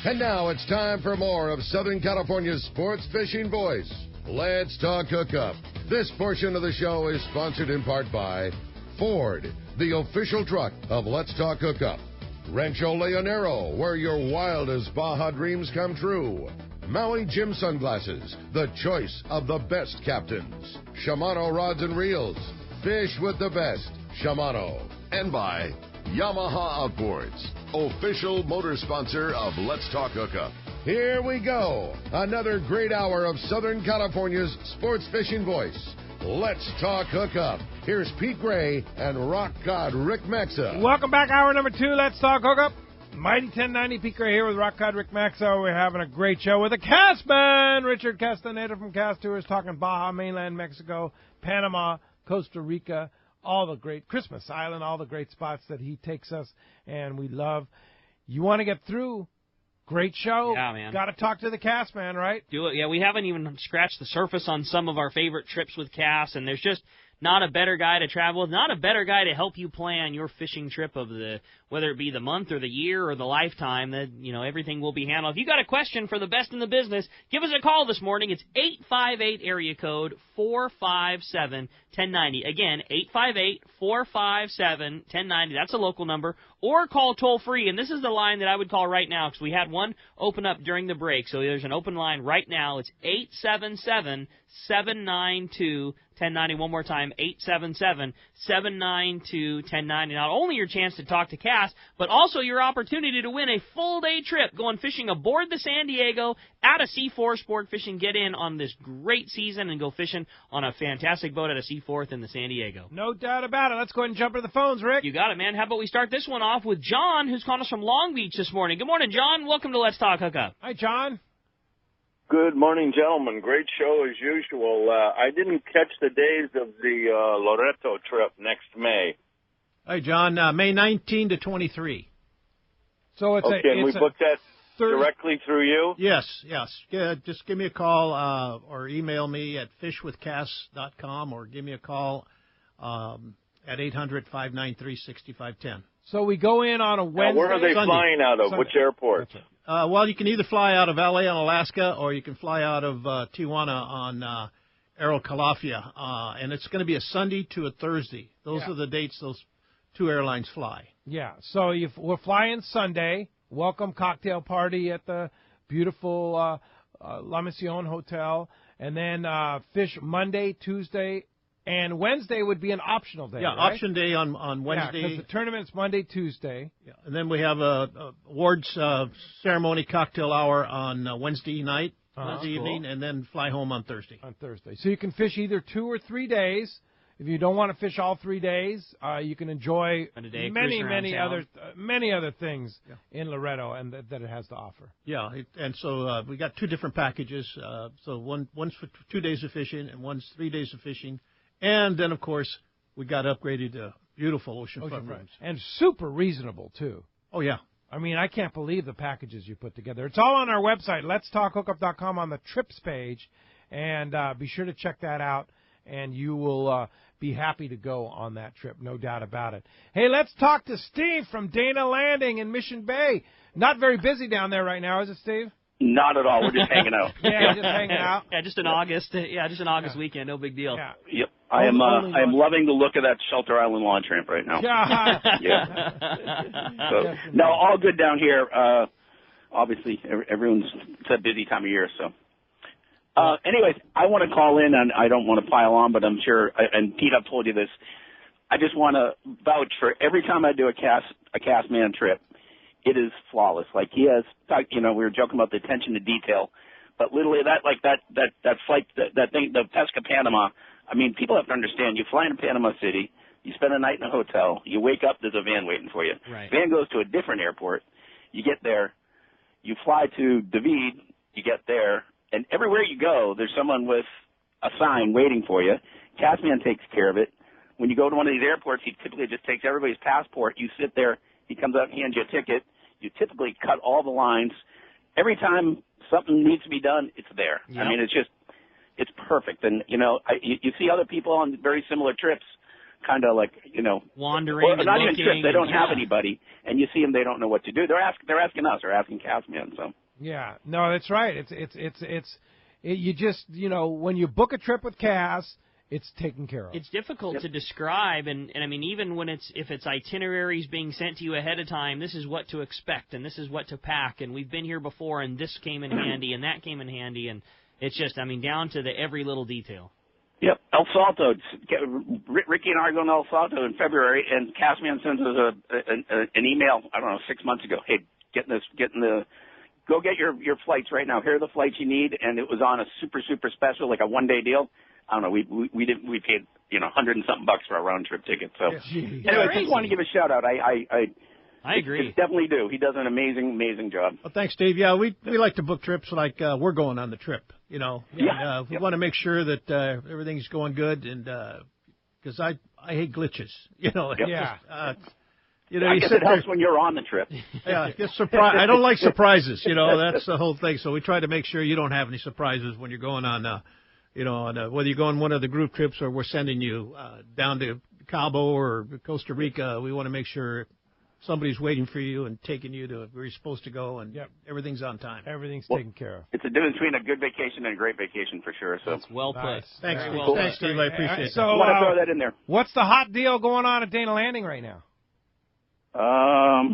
And now it's time for more of Southern California's sports fishing voice. Let's talk hookup. This portion of the show is sponsored in part by Ford, the official truck of Let's Talk Hookup. Rancho Leonero, where your wildest Baja dreams come true. Maui Jim Sunglasses, the choice of the best captains. Shimano Rods and Reels, fish with the best. Shimano. And by Yamaha Outboards, official motor sponsor of Let's Talk Hookup. Here we go. Another great hour of Southern California's sports fishing voice. Let's Talk Hookup. Here's Pete Gray and rock god Rick Maxa. Welcome back, hour number 2. Let's Talk Hookup. Mighty 1090, Pete Gray here with rock god Rick Maxa. We're having a great show with the Cassman, Richard Castaneda from Cast Tours, talking Baja, mainland Mexico, Panama, Costa Rica, all the great Christmas Island, all the great spots that he takes us, and we love. You want to get through? Great show. Yeah, man. Got to talk to the Cassman, right? Do it. Yeah, we haven't even scratched the surface on some of our favorite trips with Cass, and there's just not a better guy to travel with, not a better guy to help you plan your fishing trip of whether it be the month or the year or the lifetime. That, everything will be handled. If you got a question for the best in the business, give us a call this morning. It's 858 area code 457-1090. Again, 858-457-1090. That's a local number. Or call toll free, and this is the line that I would call right now because we had one open up during the break. So there's an open line right now. It's 877-792-1090. One more time, 877-792-1090. Not only your chance to talk to Cass, but also your opportunity to win a full-day trip going fishing aboard the San Diego at a C4 Sport Fishing. Get in on this great season and go fishing on a fantastic boat at a C4 in the San Diego. No doubt about it. Let's go ahead and jump into the phones, Rick. You got it, man. How about we start this one off with John, who's calling us from Long Beach this morning. Good morning, John. Welcome to Let's Talk Hookup. Hi, John. Good morning, gentlemen. Great show as usual. I didn't catch the days of the Loreto trip next May. Hi, John. May 19 to 23. So it's okay, and we booked that directly through you? Yes. Yeah, just give me a call or email me at fishwithcass.com or give me a call at 800-593-6510. So we go in on a Wednesday. Where are they flying out of? Sunday. Which airport? Well, you can either fly out of L.A. on Alaska or you can fly out of Tijuana on Aerocalafia. And it's going to be a Sunday to a Thursday. Those are the dates those two airlines fly. Yeah, so we're flying Sunday. Welcome cocktail party at the beautiful La Mission Hotel. And then fish Monday, Tuesday, and Wednesday would be an optional day, right? Option day on Wednesday. Yeah, because the tournament's Monday, Tuesday. Yeah, and then we have a awards ceremony cocktail hour on Wednesday night, Wednesday evening, and then fly home on Thursday. So you can fish either 2 or 3 days. If you don't want to fish all 3 days, you can enjoy many other things in Loreto and that it has to offer. Yeah, and so we got 2 different packages. So one's for 2 days of fishing and one's 3 days of fishing. And then, of course, we got upgraded to beautiful oceanfront rooms. And super reasonable, too. Oh, yeah. I mean, I can't believe the packages you put together. It's all on our website, letstalkhookup.com, on the trips page. And be sure to check that out, and you will be happy to go on that trip, no doubt about it. Hey, let's talk to Steve from Dana Landing in Mission Bay. Not very busy down there right now, is it, Steve? Not at all. We're just hanging out. Just hanging out. Yeah, just an August. Yeah, just an August weekend. No big deal. Yeah. Yep. I am loving the look of that Shelter Island launch ramp right now. Yeah. So, no, all good down here. Obviously, everyone's it's a busy time of year. So, anyways, I want to call in, and I don't want to pile on, but I'm sure. And Pete, I've told you this. I just want to vouch for every time I do a Cassman trip. It is flawless. Like he has, we were joking about the attention to detail, but literally that flight, that thing, the Pesca Panama. I mean, people have to understand. You fly into Panama City, you spend a night in a hotel, you wake up, there's a van waiting for you. Right. Van goes to a different airport. You get there, you fly to David, you get there, and everywhere you go, there's someone with a sign waiting for you. Cassman takes care of it. When you go to one of these airports, he typically just takes everybody's passport. You sit there. He comes out and hands you a ticket. You typically cut all the lines. Every time something needs to be done, it's there. Yep. I mean, it's perfect. And, you see other people on very similar trips kind of like, wandering, or not and even trips. They don't yeah. have anybody, and you see them, they don't know what to do. They're asking us, they're asking Cassman. So yeah, no, that's right. You just when you book a trip with Cass, it's taken care of. It's difficult to describe, and I mean, even when if it's itineraries being sent to you ahead of time, this is what to expect, and this is what to pack, and we've been here before, and this came in handy, and that came in handy, and it's just, down to every little detail. Yep, El Salto. Ricky and I are going to El Salto in February, and Cassman sends us an email, I don't know, 6 months ago. Hey, go get your flights right now. Here are the flights you need, and it was on a super, super special, like a one-day deal. I don't know. We paid $100 and something for our round trip ticket. So anyway, I just want to give a shout out. I agree. It's definitely due. He does an amazing job. Well, thanks, Steve. Yeah, we like to book trips like we're going on the trip. We want to make sure that everything's going good, and because I hate glitches. I guess it helps when you're on the trip. Yeah, I don't like surprises. That's the whole thing. So we try to make sure you don't have any surprises when you're going on. Whether you go on one of the group trips or we're sending you down to Cabo or Costa Rica, we want to make sure somebody's waiting for you and taking you to where you're supposed to go, and everything's on time. Everything's taken care of. It's a difference between a good vacation and a great vacation for sure. So that's well put. Nice. Thanks, well thanks, Steve. I appreciate it. So, I want to throw that in there. What's the hot deal going on at Dana Landing right now? A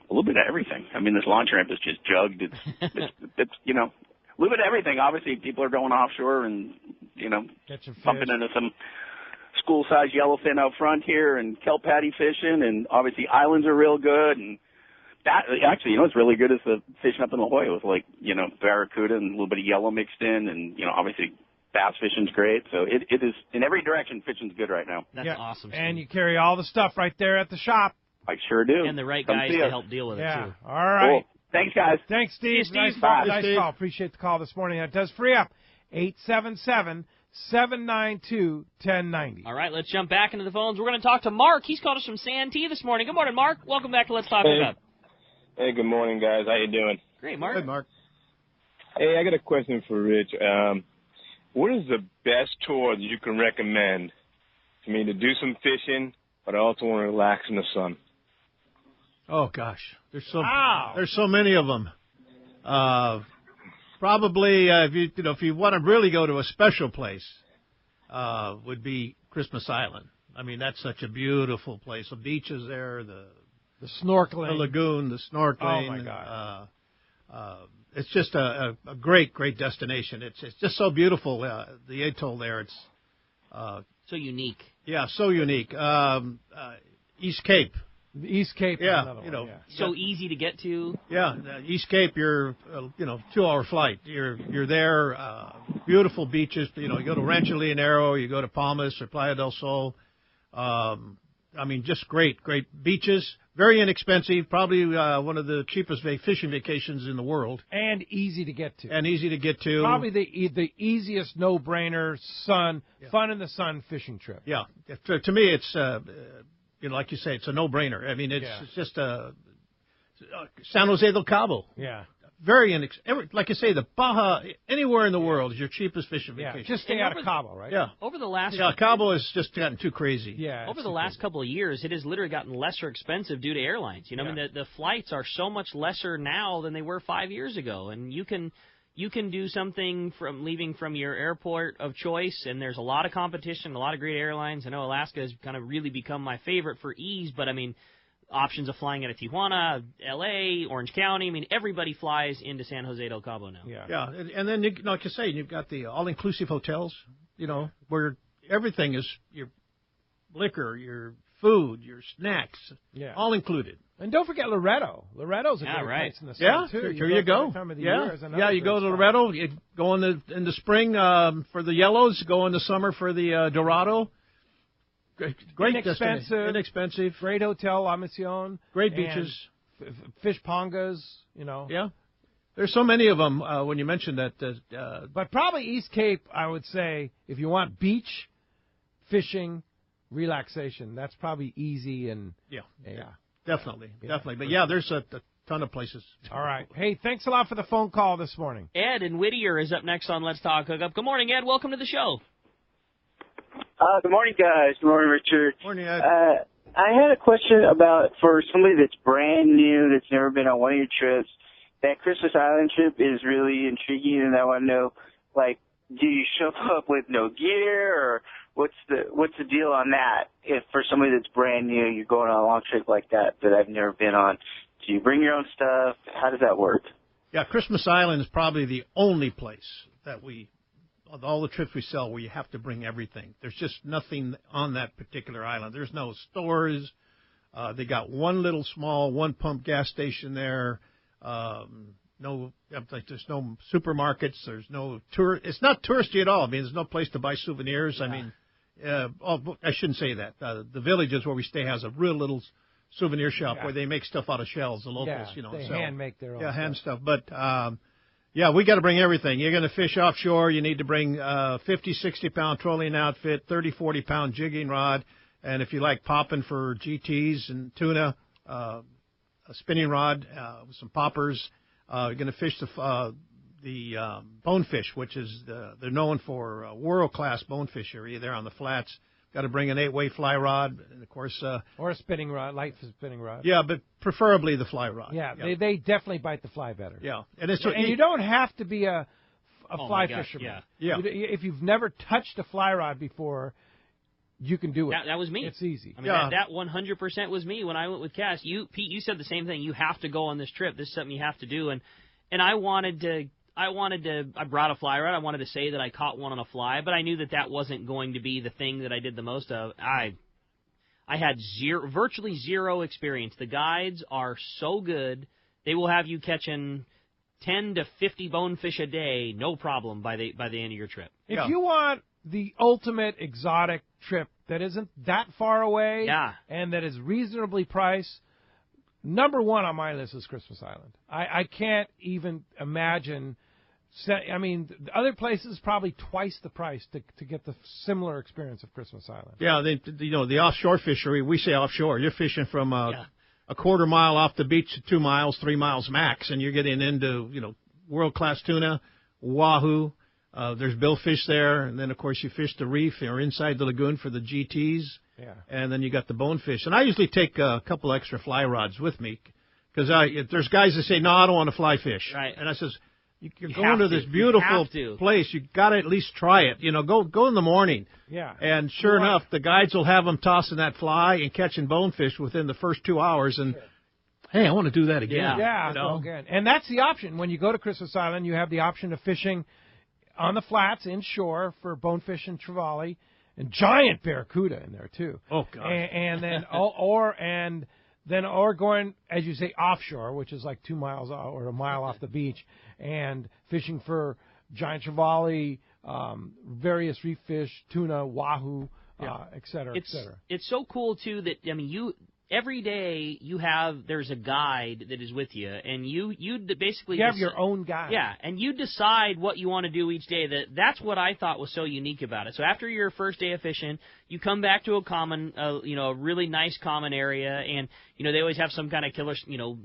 little bit of everything. This launch ramp is just jugged. It's a little bit of everything. Obviously, people are going offshore and, bumping into some school-sized yellowfin out front here and kelp patty fishing, and obviously islands are real good. And that actually, what's really good is the fishing up in La Jolla with barracuda and a little bit of yellow mixed in, and, obviously bass fishing's great. So it is, in every direction, fishing's good right now. That's awesome, Steve. And you carry all the stuff right there at the shop. I sure do. And the right guys to help deal with it, too. All right. Cool. Thanks, guys. Thanks, Steve. Steve. Nice call. Appreciate the call this morning. That does free up. 877-792-1090. All right, let's jump back into the phones. We're going to talk to Mark. He's called us from Santee this morning. Good morning, Mark. Welcome back to Let's Talk Hookup. Hey, good morning, guys. How you doing? Great, Mark. Good, Mark. Hey, I got a question for Rich. What is the best tour that you can recommend for me to do some fishing, but I also want to relax in the sun? Oh gosh, there's so many of them. Probably if you want to really go to a special place, would be Christmas Island. That's such a beautiful place. The beaches there, the snorkeling, the lagoon, the snorkeling. Oh my God. It's just a great destination. It's just so beautiful. The atoll there, it's so unique. Yeah, so unique. East Cape. The East Cape. Yeah, is another one. So easy to get to. Yeah, East Cape. You're 2-hour flight. You're there. Beautiful beaches. You go to Rancho Leonero. You go to Palmas or Playa del Sol. Just great beaches. Very inexpensive. Probably one of the cheapest fishing vacations in the world. And easy to get to. Probably the easiest no-brainer fun in the sun fishing trip. Yeah. To me, it's like you say, it's a no-brainer. It's just San Jose del Cabo. Yeah. Very like you say, the Baja, anywhere in the world is your cheapest fishing vacation. Just stay out of Cabo, right? Yeah. Over the last Cabo has just gotten too crazy. Yeah. Over the last couple of years, it has literally gotten lesser expensive due to airlines. The flights are so much lesser now than they were 5 years ago, and you can do something from leaving from your airport of choice, and there's a lot of competition, a lot of great airlines. I know Alaska has kind of really become my favorite for ease, but options of flying out of Tijuana, L.A., Orange County. Everybody flies into San Jose del Cabo now. Yeah, and then, like you say, you've got the all-inclusive hotels, where everything is your liquor, your food, your snacks, all included. And don't forget Loretto. Loretto's a great place in the sun, too. Here you go. You go to Loretto. You go in the spring for the yellows, go in the summer for the Dorado. Great inexpensive. Great hotel, La Mission. Great beaches. Fish pongas, Yeah. There's so many of them when you mentioned that. But probably East Cape, I would say, if you want beach, fishing, relaxation, that's probably easy and... Yeah. Definitely. But there's a ton of places. All right. Hey, thanks a lot for the phone call this morning. Ed in Whittier is up next on Let's Talk Hookup. Good morning, Ed. Welcome to the show. Good morning, guys. Good morning, Richard. Morning, Ed. I had a question about for somebody that's brand new, that's never been on one of your trips. That Christmas Island trip is really intriguing, and I want to know, like, do you show up with no gear, or what's the deal on that? If for somebody that's brand new, you're going on a long trip like that I've never been on, do you bring your own stuff? How does that work? Yeah, Christmas Island is probably the only place that of all the trips we sell, where you have to bring everything. There's just nothing on that particular island. There's no stores. They got one little small one-pump gas station there. There's no supermarkets. There's no tour. It's not touristy at all. I mean, there's no place to buy souvenirs. Yeah. I mean, I shouldn't say that. The villages where we stay has a real little souvenir shop where they make stuff out of shells. The locals, they hand make their own. Yeah, hand stuff. But we got to bring everything. You're going to fish offshore. You need to bring 50, 60-pound trolling outfit, 30, 40-pound jigging rod, and if you like popping for GTs and tuna, a spinning rod with some poppers. You're going to fish the bonefish, which is they're known for world-class bonefish area there on the flats. Got to bring an 8-way fly rod, and of course, or a spinning rod, light spinning rod. Yeah, but preferably the fly rod. Yeah, they definitely bite the fly better. Yeah, and you don't have to be a fly fisherman. Yeah. If you've never touched a fly rod before, you can do it. That was me. It's easy. I mean, that 100% was me when I went with Cass. Pete, you said the same thing. You have to go on this trip. This is something you have to do. And I brought a fly rod. I wanted to say that I caught one on a fly, but I knew that wasn't going to be the thing that I did the most of. I had virtually zero experience. The guides are so good. They will have you catching 10 to 50 bonefish a day, no problem, by the end of your trip. If you want the ultimate exotic trip that isn't that far away and that is reasonably priced, number one on my list is Christmas Island. I can't even imagine. I mean, other places probably twice the price to get the similar experience of Christmas Island. Yeah, the offshore fishery, we say offshore. You're fishing from a quarter mile off the beach to 2 miles, 3 miles max, and you're getting into, world-class tuna, wahoo. There's billfish there, and then, of course, you fish the reef or inside the lagoon for the GTs, and then you got the bonefish. And I usually take a couple extra fly rods with me because there's guys that say, no, I don't want to fly fish. Right. And I says, you're going to this beautiful place. You got to at least try it. Go in the morning. Yeah. And sure enough, the guides will have them tossing that fly and catching bonefish within the first 2 hours. And hey, I want to do that again. Yeah, again. And that's the option. When you go to Christmas Island, you have the option of fishing on the flats inshore for bonefish and trevally, and giant barracuda in there too. Oh God! And then or going, as you say, offshore, which is like 2 miles or a mile off the beach, and fishing for giant trevally, various reef fish, tuna, wahoo, et cetera, et cetera. It's so cool too that every day there's a guide that is with you, and you basically have your own guide. Yeah, and you decide what you want to do each day. That's what I thought was so unique about it. So after your first day of fishing, you come back to a common, a really nice common area, and they always have some kind of killer,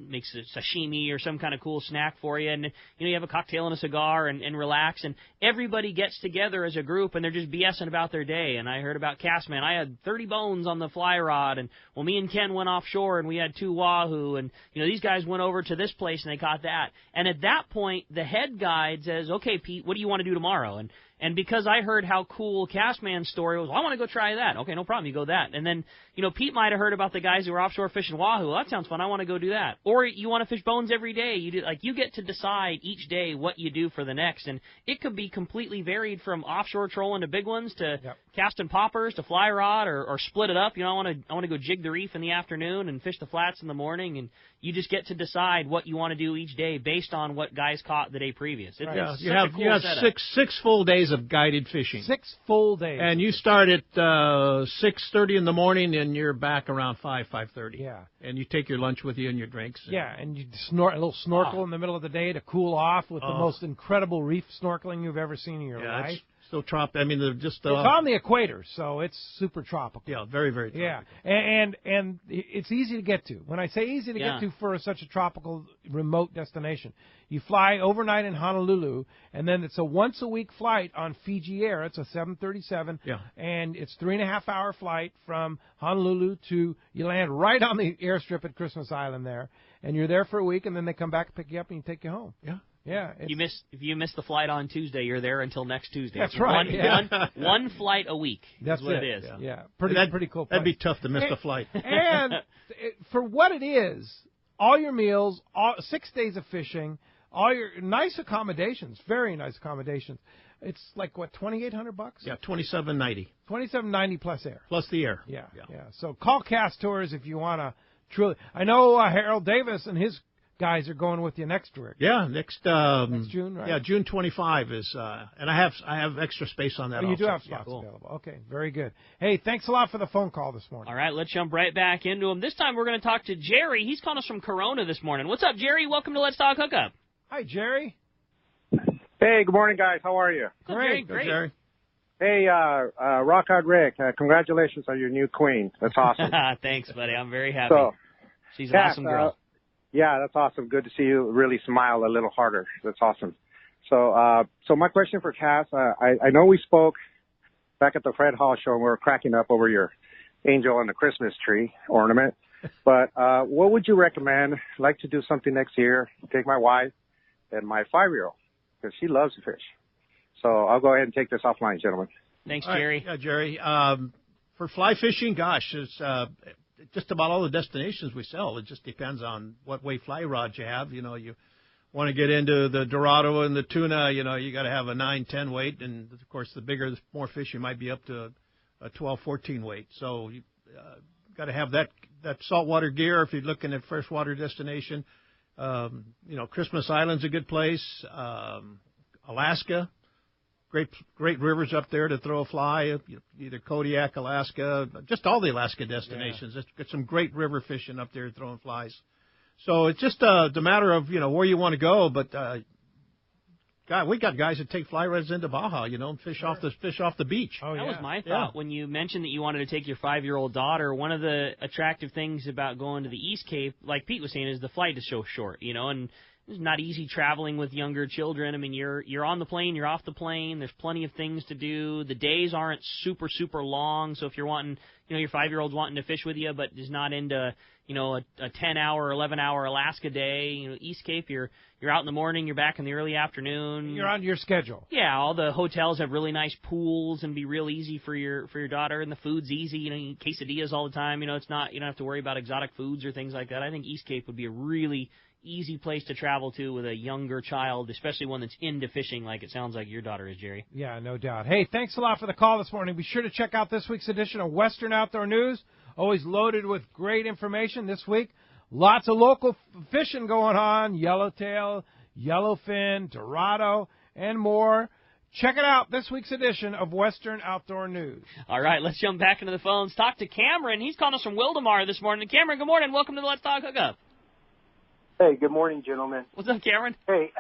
makes a sashimi or some kind of cool snack for you, and you have a cocktail and a cigar and relax, and everybody gets together as a group, and they're just BSing about their day. And I heard about Cassman. I had 30 bones on the fly rod, and me and Ken went offshore and we had 2 wahoo, and these guys went over to this place and they caught that. And at that point, the head guide says, "Okay, Pete, what do you want to do tomorrow?" And because I heard how cool Cassman's story was, I want to go try that. Okay, no problem, you go that. And then, Pete might have heard about the guys who were offshore fishing wahoo. Well, that sounds fun, I want to go do that. Or you want to fish bones every day. You get to decide each day what you do for the next. And it could be completely varied from offshore trolling to big ones to casting poppers to fly rod or split it up. I want to go jig the reef in the afternoon and fish the flats in the morning. And you just get to decide what you want to do each day based on what guys caught the day previous. You have six full days of guided fishing. 6 full days. And you start at 6:30 in the morning, and you're back around 5:30. Yeah. And you take your lunch with you and your drinks. And you a little snorkel in the middle of the day to cool off with the most incredible reef snorkeling you've ever seen in your life. still tropical. I mean, they're just it's on the equator, so it's super tropical. Yeah, very, very tropical. Yeah, and it's easy to get to. When I say easy to get to for such a tropical, remote destination, you fly overnight in Honolulu, and then it's a once-a-week flight on Fiji Air. It's a 737, and it's 3.5-hour flight from Honolulu to, you land right on the airstrip at Christmas Island there, and you're there for a week, and then they come back and pick you up and take you home. Yeah. Yeah. If you miss the flight on Tuesday, you're there until next Tuesday. That's right. One flight a week. That's what it is. Yeah. Pretty cool. That'd be tough to miss the flight. And for what it is, all your meals, 6 days of fishing, all your nice accommodations, very nice accommodations. It's like what, $2,800? Yeah, $2,790. $2,790 plus air. Plus the air. Yeah. So call Cast Tours if you want to truly. I know Harold Davis and his guys are going with you next week. Yeah, next June, right? Yeah, June 25 is, and I have extra space on that. You also. do have spots available. Okay, very good. Hey, thanks a lot for the phone call this morning. All right, let's jump right back into him. This time we're going to talk to Jerry. He's calling us from Corona this morning. What's up, Jerry? Welcome to Let's Talk Hookup. Hi, Jerry. Hey, good morning, guys. How are you? Great. Jerry. Hey, Rock Hard Rick, congratulations on your new queen. That's awesome. Thanks, buddy. I'm very happy. She's an awesome girl. Yeah, that's awesome. Good to see you really smile a little harder. That's awesome. So my question for Cass, I know we spoke back at the Fred Hall show and we were cracking up over your angel and the Christmas tree ornament. But what would you recommend? I'd like to do something next year. Take my wife and my 5-year-old because she loves to fish. So I'll go ahead and take this offline, gentlemen. Thanks, Jerry. Yeah, Jerry. For fly fishing, gosh, it's just about all the destinations we sell. It just depends on what weight fly rod you have. You know, you want to get into the Dorado and the tuna, you know, you got to have a 9-10 weight. And, of course, the bigger, the more fish, you might be up to a 12-14 weight. So you got to have that saltwater gear if you're looking at freshwater destination. You know, Christmas Island's a good place. Alaska. Great rivers up there to throw a fly, either Kodiak, Alaska, just all the Alaska destinations. It's got some great river fishing up there throwing flies. So it's just the matter of, you know, where you want to go. But, God, we got guys that take fly rods into Baja, you know, and fish off the beach. That was my thought when you mentioned that you wanted to take your 5-year-old daughter. One of the attractive things about going to the East Cape, like Pete was saying, is the flight is so short, you know, and it's not easy traveling with younger children. I mean, you're on the plane, you're off the plane. There's plenty of things to do. The days aren't super, super long. So if you're wanting, you know, your 5-year-old's wanting to fish with you, but is not into, you know, a 10-hour, 11-hour Alaska day, you know, East Cape, you're out in the morning, you're back in the early afternoon. You're on your schedule. Yeah, all the hotels have really nice pools and be real easy for your daughter, and the food's easy. You know, you eat quesadillas all the time. You know, it's not, you don't have to worry about exotic foods or things like that. I think East Cape would be a really easy place to travel to with a younger child, especially one that's into fishing like it sounds like your daughter is, Jerry. Yeah, no doubt. Hey, thanks a lot for the call this morning. Be sure to check out this week's edition of Western Outdoor News. Always loaded with great information this week. Lots of local fishing going on, yellowtail, yellowfin, dorado, and more. Check it out, this week's edition of Western Outdoor News. All right, let's jump back into the phones. Talk to Cameron. He's calling us from Wildemar this morning. Cameron, good morning. Welcome to the Let's Talk Hookup. Hey, good morning, gentlemen. What's up, Cameron? Hey,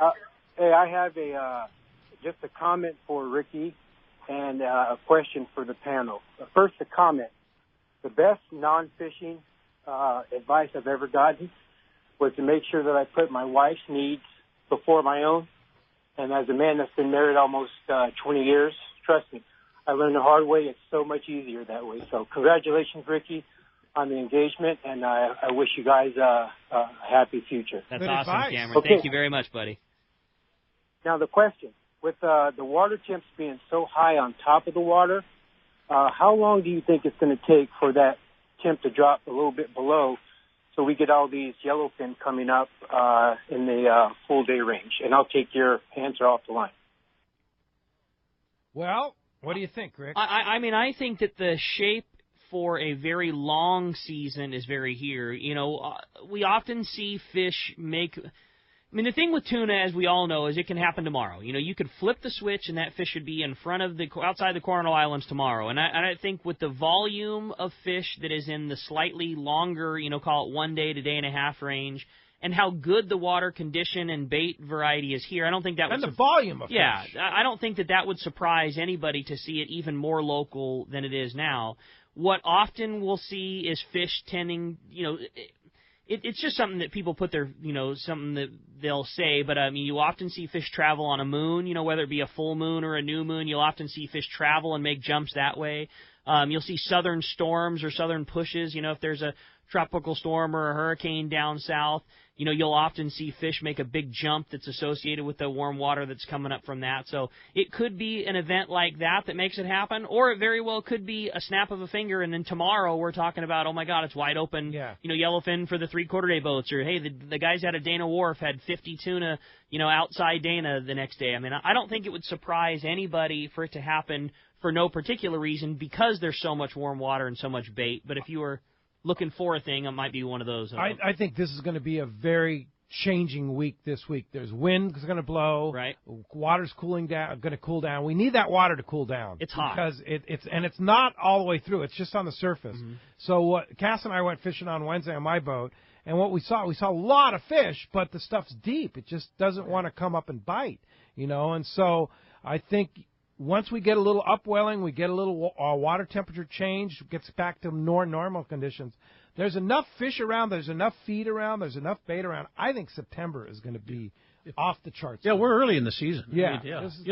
I have just a comment for Ricky and a question for the panel. First, a comment. The best non-fishing advice I've ever gotten was to make sure that I put my wife's needs before my own. And as a man that's been married almost 20 years, trust me, I learned the hard way. It's so much easier that way. So congratulations, Ricky, on the engagement, and I wish you guys a happy future. That's Good awesome, advice. Cameron. Okay. Thank you very much, buddy. Now the question, with the water temps being so high on top of the water, how long do you think it's going to take for that temp to drop a little bit below so we get all these yellowfin coming up in the full day range? And I'll take your answer off the line. Well, what do you think, Rick? I mean, I think that the shape for a very long season is very here. You know, we often see fish make... I mean, the thing with tuna, as we all know, is it can happen tomorrow. You know, you could flip the switch and that fish should be in front of outside the Coronado Islands tomorrow. And I think with the volume of fish that is in the slightly longer, you know, call it 1 day to day and a half range, and how good the water condition and bait variety is here, I don't think that would... And the volume of fish. I don't think that would surprise anybody to see it even more local than it is now. What often we'll see is fish tending, it's just something that people put their, something that they'll say, but I mean, you often see fish travel on a moon, whether it be a full moon or a new moon, you'll often see fish travel and make jumps that way. You'll see southern storms or southern pushes, if there's a tropical storm or a hurricane down south, you'll often see fish make a big jump that's associated with the warm water that's coming up from that. So it could be an event like that makes it happen, or it very well could be a snap of a finger, and then tomorrow we're talking about, oh my God, it's wide open, yellowfin for the 3/4 day boats, or hey, the guys out of Dana Wharf had 50 tuna, outside Dana the next day. I mean, I don't think it would surprise anybody for it to happen for no particular reason because there's so much warm water and so much bait. But if you were looking for a thing, it might be one of those. I think this is going to be a very changing week this week. There's wind going to blow. Right. Water's cooling down, going to cool down. We need that water to cool down. It's hot. Because it's not all the way through. It's just on the surface. Mm-hmm. So Cass and I went fishing on Wednesday on my boat, and what we saw a lot of fish, but the stuff's deep. It just doesn't want to come up and bite, and so I think once we get a little upwelling, we get a little water temperature change, gets back to more normal conditions. There's enough fish around, there's enough feed around, there's enough bait around. I think September is going to be off the charts. Yeah, we're early in the season. Yeah,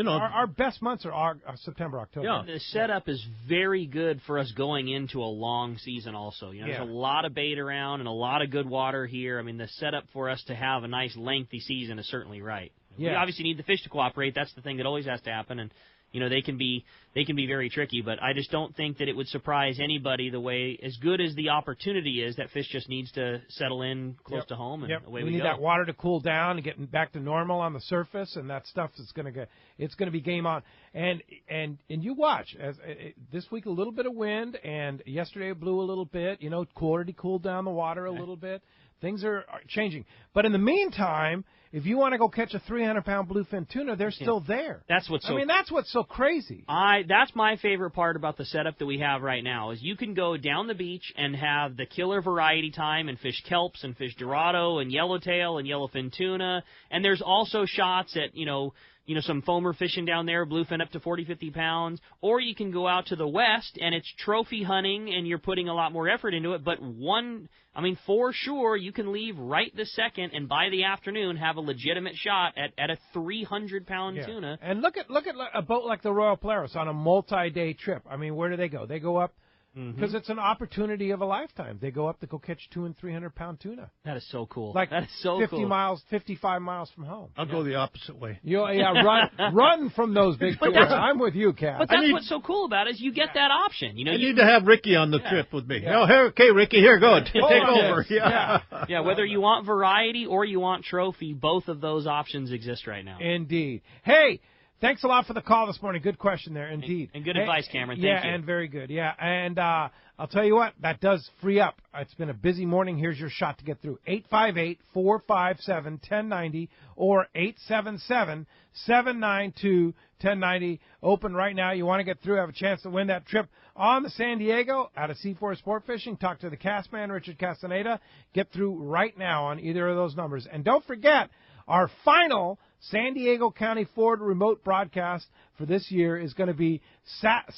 our best months are September, October. Yeah, the setup is very good for us going into a long season. Also, there's a lot of bait around and a lot of good water here. I mean, the setup for us to have a nice lengthy season is certainly right. Yeah. We obviously need the fish to cooperate. That's the thing that always has to happen, and they can be very tricky, but I just don't think that it would surprise anybody the way, as good as the opportunity is, that fish just needs to settle in close to home, and away we go. We need that water to cool down and get back to normal on the surface, and that stuff is going to be game on. And you watch this week a little bit of wind, and yesterday it blew a little bit. Already cooled down the water a little bit. Things are changing. But in the meantime, if you want to go catch a 300-pound bluefin tuna, they're still there. That's what's so crazy. That's my favorite part about the setup that we have right now is you can go down the beach and have the killer variety time and fish kelps and fish dorado and yellowtail and yellowfin tuna. And there's also shots at, some foamer fishing down there, bluefin up to 40, 50 pounds. Or you can go out to the west and it's trophy hunting and you're putting a lot more effort into it. But for sure, you can leave right this second and by the afternoon have a legitimate shot at a 300-pound tuna. And look at a boat like the Royal Polaris on a multi-day trip. I mean, where do they go? They go up because it's an opportunity of a lifetime. They go up to go catch 200 and 300-pound tuna. That is so cool. That is so 50 miles, 55 miles from home. I'll go the opposite way. Run from those big tunas. I'm with you, Cass. But that's what's so cool about it is you get that option. I need to have Ricky on the trip with me. Yeah. Okay, Ricky, here, go. Take over. Yeah, whether you want variety or you want trophy, both of those options exist right now. Indeed. Hey, thanks a lot for the call this morning. Good question there, indeed. And good advice, Cameron. Thank you. Yeah, and very good. Yeah, and I'll tell you what, that does free up. It's been a busy morning. Here's your shot to get through. 858-457-1090 or 877-792-1090. Open right now. You want to get through, have a chance to win that trip on the San Diego out of C4 Sport Fishing. Talk to the Cassman, Richard Castaneda. Get through right now on either of those numbers. And don't forget, our final San Diego County Ford remote broadcast for this year is going to be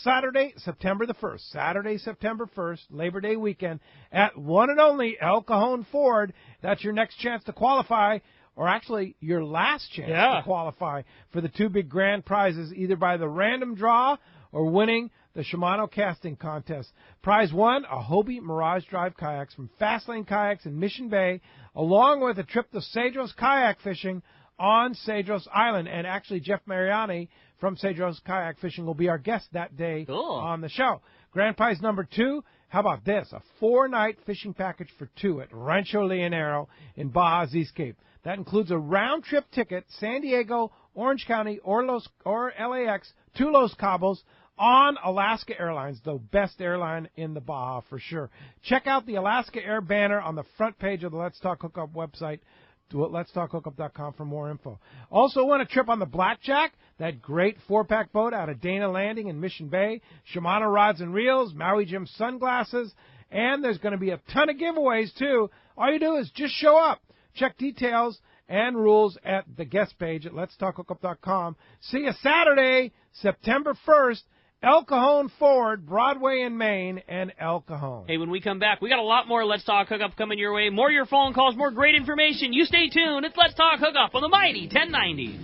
Saturday, September the 1st. Saturday, September 1st, Labor Day weekend at one and only El Cajon Ford. That's your next chance to qualify, or actually your last chance to qualify for the two big grand prizes, either by the random draw or winning the Shimano casting contest. Prize one, a Hobie Mirage Drive kayaks from Fastlane Kayaks in Mission Bay, along with a trip to Cedros kayak fishing on Cedros Island. And actually, Jeff Mariani from Cedros Kayak Fishing will be our guest that day on the show. Grand prize number two, how about this? A 4-night fishing package for two at Rancho Leonero in Baja Seascape. That includes a round-trip ticket, San Diego, Orange County, or LAX to Los Cabos on Alaska Airlines, the best airline in the Baja for sure. Check out the Alaska Air banner on the front page of the Let's Talk Hookup website, letstalkhookup.com for more info. Also want a trip on the Blackjack, that great 4-pack boat out of Dana Landing in Mission Bay, Shimano rods and reels, Maui Jim sunglasses, and there's going to be a ton of giveaways too. All you do is just show up Check details and rules at the guest page at letstalkhookup.com. See you Saturday, September 1st, El Cajon Ford, Broadway in Maine, and El Cajon. Hey, when we come back, we got a lot more Let's Talk Hookup coming your way. More of your phone calls, more great information. You stay tuned. It's Let's Talk Hookup on the Mighty 1090.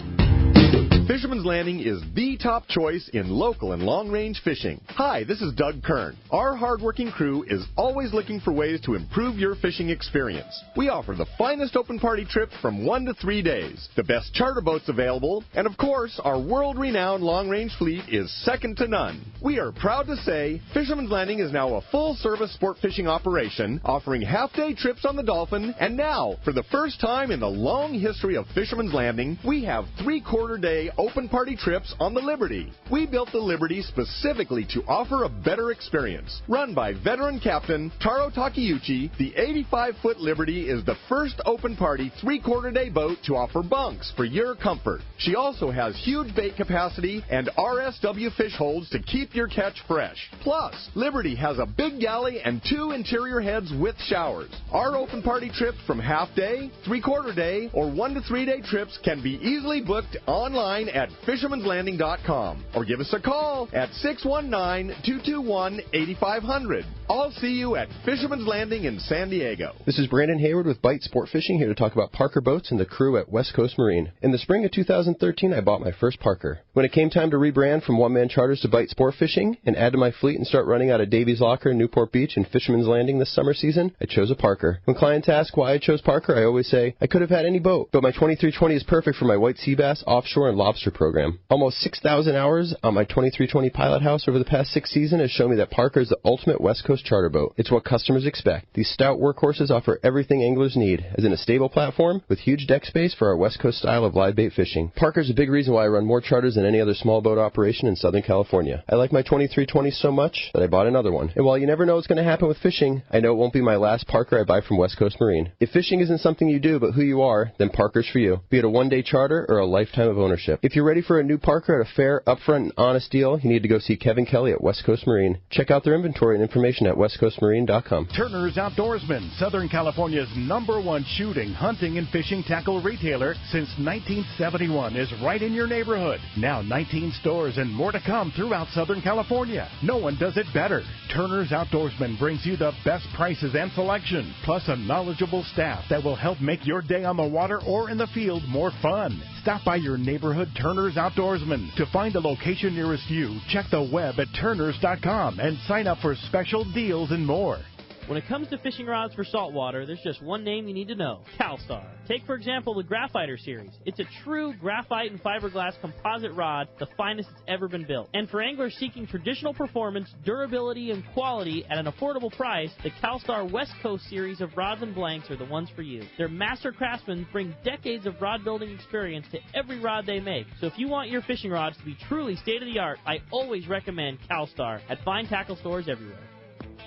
Fisherman's Landing is the top choice in local and long-range fishing. Hi, this is Doug Kern. Our hard-working crew is always looking for ways to improve your fishing experience. We offer the finest open party trips from 1 to 3 days, the best charter boats available, and of course, our world-renowned long-range fleet is second to none. We are proud to say Fisherman's Landing is now a full-service sport fishing operation, offering half-day trips on the Dolphin, and now, for the first time in the long history of Fisherman's Landing, we have 3/4-day open party trips on the Liberty. We built the Liberty specifically to offer a better experience. Run by veteran captain Taro Takeuchi, the 85-foot Liberty is the first open party 3/4-day boat to offer bunks for your comfort. She also has huge bait capacity and RSW fish holds to keep your catch fresh. Plus, Liberty has a big galley and 2 interior heads with showers. Our open party trips from half-day, 3/4-day, or 1 to 3 day trips can be easily booked online at fishermanslanding.com or give us a call at 619-221-8500. I'll see you at Fisherman's Landing in San Diego. This is Brandon Hayward with Bite Sport Fishing, here to talk about Parker Boats and the crew at West Coast Marine. In the spring of 2013, I bought my first Parker. When it came time to rebrand from one-man charters to Bite Sport Fishing and add to my fleet and start running out of Davies Locker, Newport Beach, and Fisherman's Landing this summer season, I chose a Parker. When clients ask why I chose Parker, I always say, I could have had any boat, but my 2320 is perfect for my white sea bass, offshore, and lobster program. Almost 6,000 hours on my 2320 Pilot House over the past 6 seasons has shown me that Parker is the ultimate West Coast charter boat. It's what customers expect. These stout workhorses offer everything anglers need, as in a stable platform with huge deck space for our West Coast style of live bait fishing. Parker's a big reason why I run more charters than any other small boat operation in Southern California. I like my 2320 so much that I bought another one. And while you never know what's going to happen with fishing, I know it won't be my last Parker I buy from West Coast Marine. If fishing isn't something you do but who you are, then Parker's for you, be it a one-day charter or a lifetime of ownership. If you're ready for a new Parker at a fair, upfront, and honest deal, you need to go see Kevin Kelly at West Coast Marine. Check out their inventory and information at westcoastmarine.com. Turner's Outdoorsman, Southern California's #1 shooting, hunting, and fishing tackle retailer since 1971, is right in your neighborhood. Now 19 stores and more to come throughout Southern California. No one does it better. Turner's Outdoorsman brings you the best prices and selection, plus a knowledgeable staff that will help make your day on the water or in the field more fun. Stop by your neighborhood Turner's Outdoorsman. To find a location nearest you, check the web at turners.com and sign up for special deals and more. When it comes to fishing rods for saltwater, there's just one name you need to know: CalStar. Take, for example, the Graphiter series. It's a true graphite and fiberglass composite rod, the finest it's ever been built. And for anglers seeking traditional performance, durability, and quality at an affordable price, the CalStar West Coast series of rods and blanks are the ones for you. Their master craftsmen bring decades of rod building experience to every rod they make. So if you want your fishing rods to be truly state-of-the-art, I always recommend CalStar at fine tackle stores everywhere.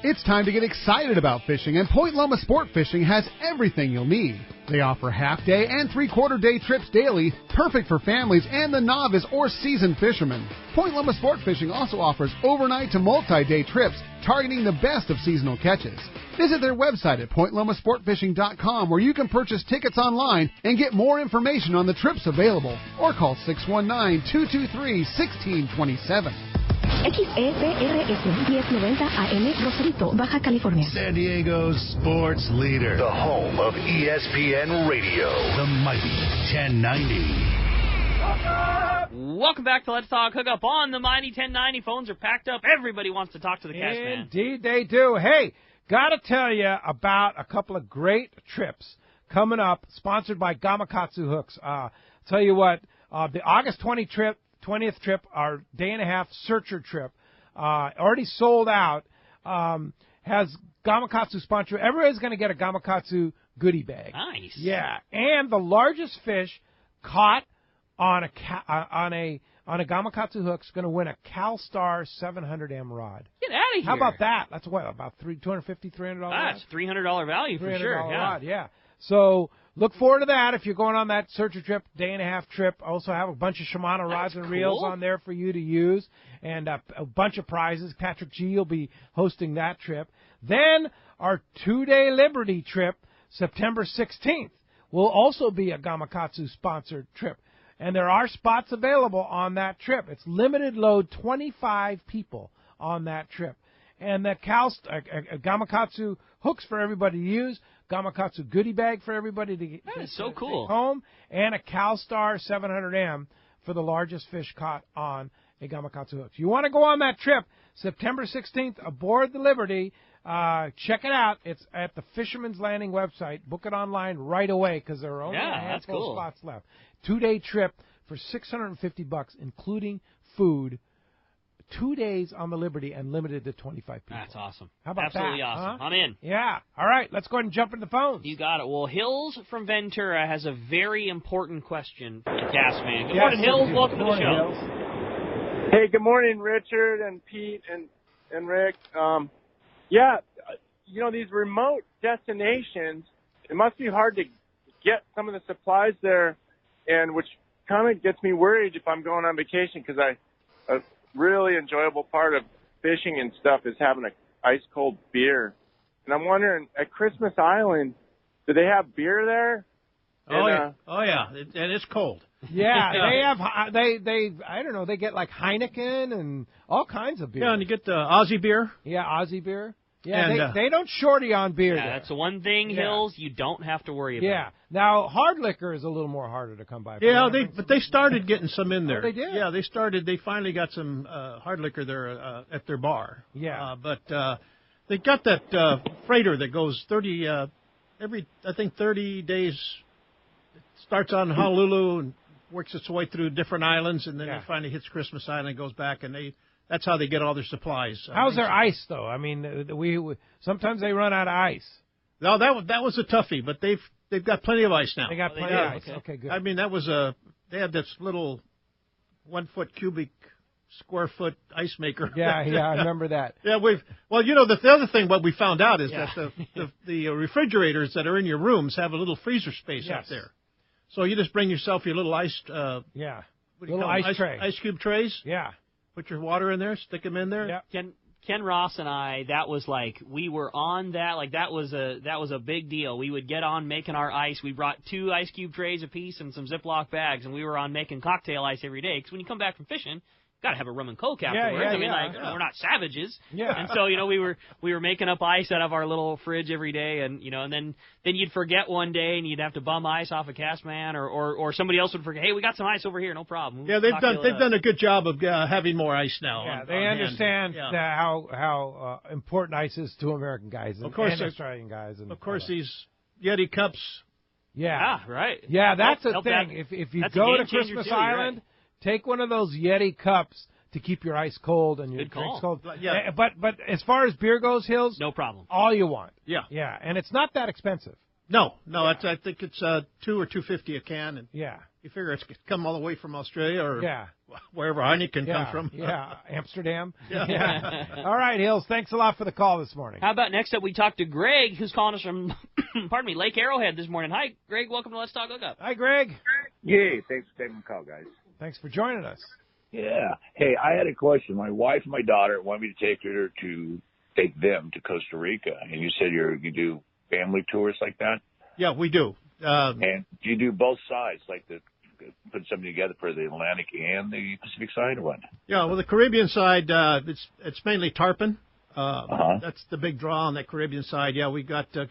It's time to get excited about fishing, and Point Loma Sport Fishing has everything you'll need. They offer half-day and 3/4-day trips daily, perfect for families and the novice or seasoned fishermen. Point Loma Sport Fishing also offers overnight to multi-day trips, targeting the best of seasonal catches. Visit their website at pointlomasportfishing.com, where you can purchase tickets online and get more information on the trips available, or call 619-223-1627. XEPRS 1090 AM, Rosarito, Baja California. San Diego's sports leader. The home of ESPN Radio. The mighty 1090. Welcome back to Let's Talk Hookup on the Mighty 1090. Phones are packed up. Everybody wants to talk to the Cassman. Indeed they do. Hey, got to tell you about a couple of great trips coming up, sponsored by Gamakatsu Hooks. Tell you what, the August 20th trip, our day-and-a-half searcher trip, already sold out, has Gamakatsu sponsor. Everybody's going to get a Gamakatsu goodie bag. Nice. Yeah, and the largest fish caught on a Gamakatsu hook is going to win a CalStar 700M rod. Get out of here. How about that? That's what, about $250, $300? That's $300 value for sure. $300 rod, yeah. So look forward to that if you're going on that searcher trip, day-and-a-half trip. Also have a bunch of Shimano rods and reels on there for you to use, and a bunch of prizes. Patrick G. will be hosting that trip. Then our 2-day Liberty trip, September 16th. will also be a Gamakatsu-sponsored trip. And there are spots available on that trip. It's limited load, 25 people on that trip. And the Gamakatsu hooks for everybody to use, Gamakatsu goodie bag for everybody to get so cool. take home, and a CalStar 700M for the largest fish caught on a Gamakatsu hook. If you want to go on that trip, September 16th, aboard the Liberty, check it out. It's at the Fisherman's Landing website. Book it online right away because there are only a handful of spots left. 2-day trip for $650, including food. 2 days on the Liberty and limited to 25 people. That's awesome. How about Absolutely that? awesome. Huh? I'm in. Yeah. All right. Let's go ahead and jump into the phones. You got it. Well, Hills from Ventura has a very important question for the Cassman. Good morning, Hills. Welcome to the show. Hills. Hey, good morning, Richard and Pete and Rick. These remote destinations, it must be hard to get some of the supplies there, and which kind of gets me worried if I'm going on vacation because a really enjoyable part of fishing and stuff is having an ice-cold beer. And I'm wondering, at Christmas Island, do they have beer there? And it's cold. Yeah, they have. I don't know. They get like Heineken and all kinds of beer. Yeah, and you get the Aussie beer. Yeah, Aussie beer. Yeah, and, they don't shorty on beer. Yeah, there. that's the one thing, Hills, you don't have to worry about. Yeah. Now, hard liquor is a little more harder to come by. Yeah, they started getting some in there. Oh, they did? Yeah, they finally got some hard liquor there at their bar. Yeah. But they got that freighter that goes 30 days. It starts on Honolulu and works its way through different islands, and then it finally hits Christmas Island and goes back, and that's how they get all their supplies. How's their ice, though? I mean, we sometimes they run out of ice. No, that was a toughie, but they've got plenty of ice now. They got plenty of ice. Okay, good. I mean, they had this little 1 foot cubic square foot ice maker. Yeah, I remember that. Yeah, the other thing what we found out is that the refrigerators that are in your rooms have a little freezer space up there. So you just bring yourself your little ice little ice tray. Ice cube trays. Yeah. Put your water in there, stick them in there. Yeah. Ken Ross and I, that was like, we were on that, like that was a big deal. We would get on making our ice. We brought 2 ice cube trays apiece and some Ziploc bags, and we were on making cocktail ice every day. Because when you come back from fishing, got to have a rum and Coke afterwards. We're not savages. Yeah. And so, we were making up ice out of our little fridge every day, and then you'd forget one day and you'd have to bum ice off a Cassman, or somebody else would forget, hey, we got some ice over here, no problem. Yeah, they've done a good job of having more ice now. Yeah, they understand how important ice is to American guys and Australian guys. And of course, these Yeti cups. Yeah, right. Yeah, that's the thing. If you go to Christmas Island. Right. Take one of those Yeti cups to keep your ice cold and your drinks cold. Yeah. But as far as beer goes, Hills, no problem. All you want. Yeah. Yeah, and it's not that expensive. No, I think it's $2 or $2.50 a can, and you figure it's come all the way from Australia or wherever Heineken come from. Yeah, Amsterdam. Yeah. All right, Hills. Thanks a lot for the call this morning. How about next up we talk to Greg, who's calling us from, Lake Arrowhead this morning. Hi, Greg. Welcome to Let's Talk Hookup. Hi, Greg. Yay! Thanks for taking the call, guys. Thanks for joining us. Yeah. Hey, I had a question. My wife and my daughter want me to take them to Costa Rica, and you said you do family tours like that? Yeah, we do. And do you do both sides, like put something together for the Atlantic and the Pacific side, or what? Yeah, well, the Caribbean side, it's mainly tarpon. That's the big draw on that Caribbean side. Yeah, we got a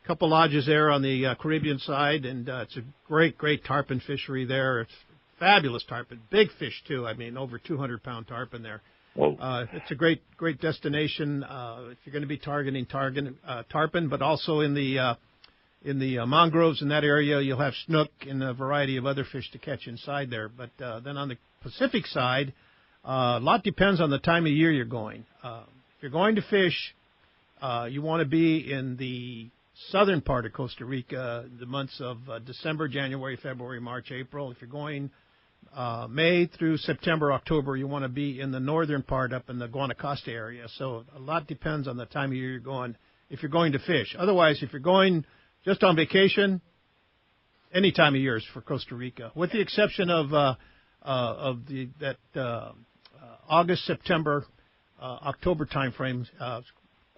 couple lodges there on the Caribbean side, and it's a great tarpon fishery there. It's fabulous tarpon, big fish too. I mean, over 200-pound tarpon there. It's a great destination if you're going to be targeting tarpon, but also in the mangroves in that area, you'll have snook and a variety of other fish to catch inside there. But then on the Pacific side, a lot depends on the time of year you're going. If you're going to fish, you want to be in the southern part of Costa Rica, the months of December, January, February, March, April. If you're going May through September, October, you want to be in the northern part up in the Guanacaste area. So a lot depends on the time of year you're going if you're going to fish. Otherwise, if you're going just on vacation, any time of year is for Costa Rica, with the exception of August, September, October time frames.